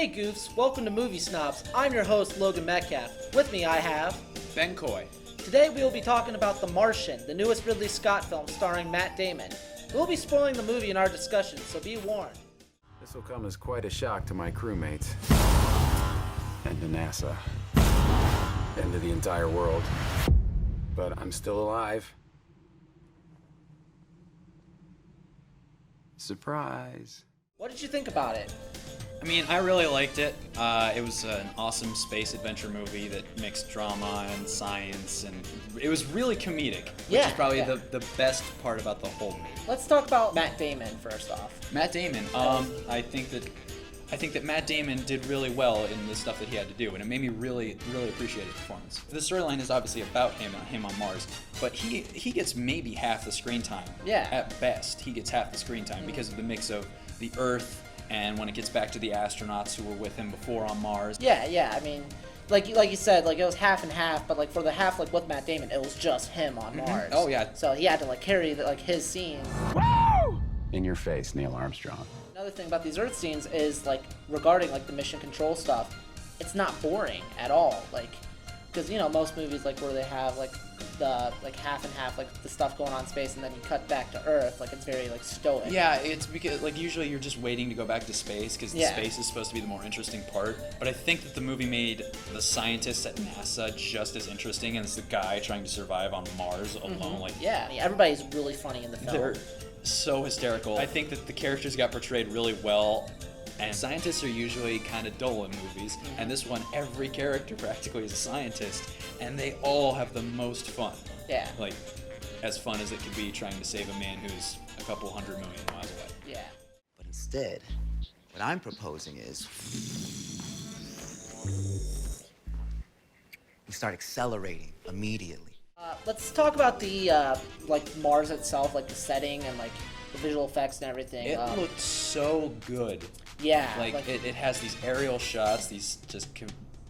Hey goofs, welcome to Movie Snobs. I'm your host, Logan Metcalf. With me I have... Ben Coy. Today we will be talking about The Martian, the newest Ridley Scott film starring Matt Damon. We'll be spoiling the movie in our discussion, so be warned. This will come as quite a shock to my crewmates. And to NASA. And to the entire world. But I'm still alive. Surprise. What did you think about it? I mean, I really liked it. It was an awesome space adventure movie that mixed drama and science, and it was really comedic, which is probably the best part about the whole movie. Let's talk about Matt Damon first off. Matt Damon. I think that Matt Damon did really well in the stuff that he had to do, and it made me really appreciate his performance. The storyline is obviously about him on Mars, but he gets maybe half the screen time. Yeah. At best, he gets half the screen time because of the mix of the Earth and when it gets back to the astronauts who were with him before on Mars. Yeah. I mean, like you said, like it was half and half, but like for the half, like with Matt Damon, it was just him on Mars. Oh yeah. So he had to like carry his scene. Woo! In your face, Neil Armstrong. Another thing about these Earth scenes is like regarding like the mission control stuff, it's not boring at all. Like, because most movies like where they have like the like half and half, like the stuff going on in space, and then you cut back to Earth, like it's very like stoic. Yeah, it's because like usually you're just waiting to go back to space because the space is supposed to be the more interesting part. But I think that the movie made the scientists at NASA just as interesting as the guy trying to survive on Mars alone. Like, yeah, I mean, everybody's really funny in the film. They're so hysterical. I think that the characters got portrayed really well. And scientists are usually kind of dull in movies, and this one, every character practically is a scientist, and they all have the most fun. Yeah. Like, as fun as it could be trying to save a man who's a couple 100 million miles away. Yeah. But instead, what I'm proposing is we start accelerating immediately. Let's talk about the like Mars itself, like the setting and like the visual effects and everything. It looked so good. Yeah. Like it has these aerial shots, these just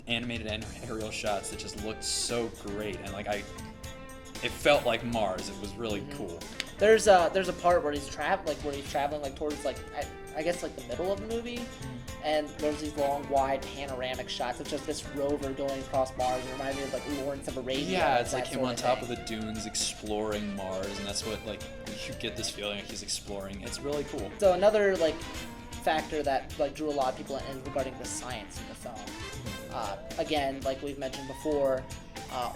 animated aerial shots that just looked so great, and like it felt like Mars. It was really cool. There's a part where he's traveling like towards like I guess like the middle of the movie, and there's these long, wide panoramic shots of just this rover going across Mars. It reminds me of like Lawrence of Arabia. Yeah, it's like him on top of the dunes exploring Mars, and that's what like you get this feeling like he's exploring. It's really cool. So another like factor that like drew a lot of people in is regarding the science in the film. Again, like we've mentioned before,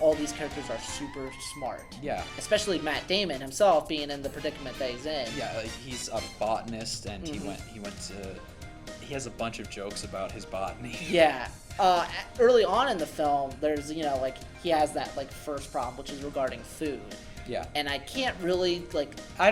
all these characters are super smart. Yeah. Especially Matt Damon himself being in the predicament that he's in. Yeah, like he's a botanist, and he has a bunch of jokes about his botany. Yeah. Early on in the film, there's like he has that like first problem, which is regarding food. Yeah. And I can't really I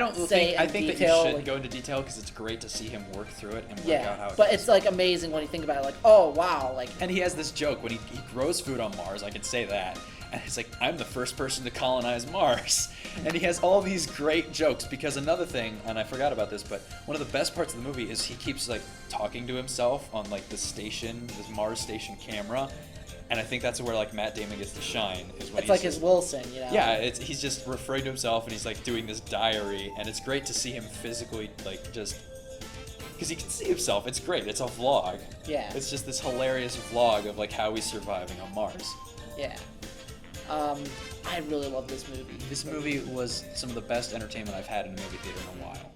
think detail, that you should go into detail because it's great to see him work through it and work out how it but goes. it's like amazing when you think about it, like, oh wow, like. And he has this joke when he grows food on Mars, I can say that, and it's like, I'm the first person to colonize Mars. And he has all these great jokes because another thing, and I forgot about this, but one of the best parts of the movie is he keeps like talking to himself on like the station, this Mars station camera. And I think that's where like Matt Damon gets to shine. Is when it's like his Wilson, Yeah, he's just referring to himself, and he's like doing this diary, and it's great to see him physically like just because he can see himself. It's great. It's a vlog. Yeah. It's just this hilarious vlog of like how he's surviving on Mars. Yeah. I really love this movie. This movie was some of the best entertainment I've had in a movie theater in a while.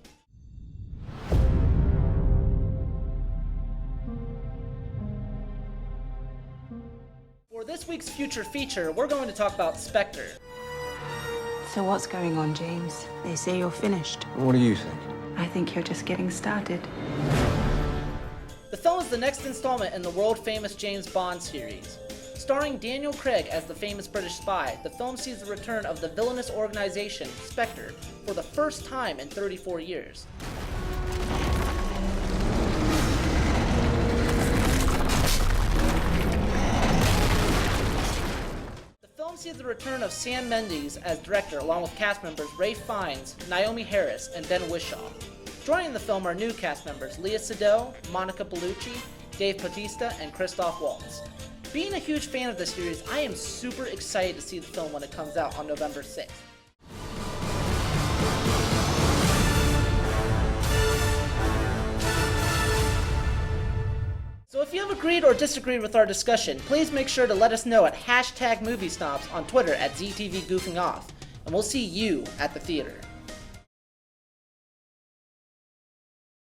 For this week's Future Feature, we're going to talk about Spectre. So what's going on, James? They say you're finished. What do you think? I think you're just getting started. The film is the next installment in the world-famous James Bond series. Starring Daniel Craig as the famous British spy, the film sees the return of the villainous organization, Spectre, for the first time in 34 years. The film sees the return of Sam Mendes as director, along with cast members Ray Fiennes, Naomi Harris, and Ben Whishaw. Joining the film are new cast members Lea Seydoux, Monica Bellucci, Dave Bautista, and Christoph Waltz. Being a huge fan of this series, I am super excited to see the film when it comes out on November 6th. So if you have agreed or disagreed with our discussion, please make sure to let us know at #MovieSnobs on Twitter at ZTV Goofing Off, and we'll see you at the theater.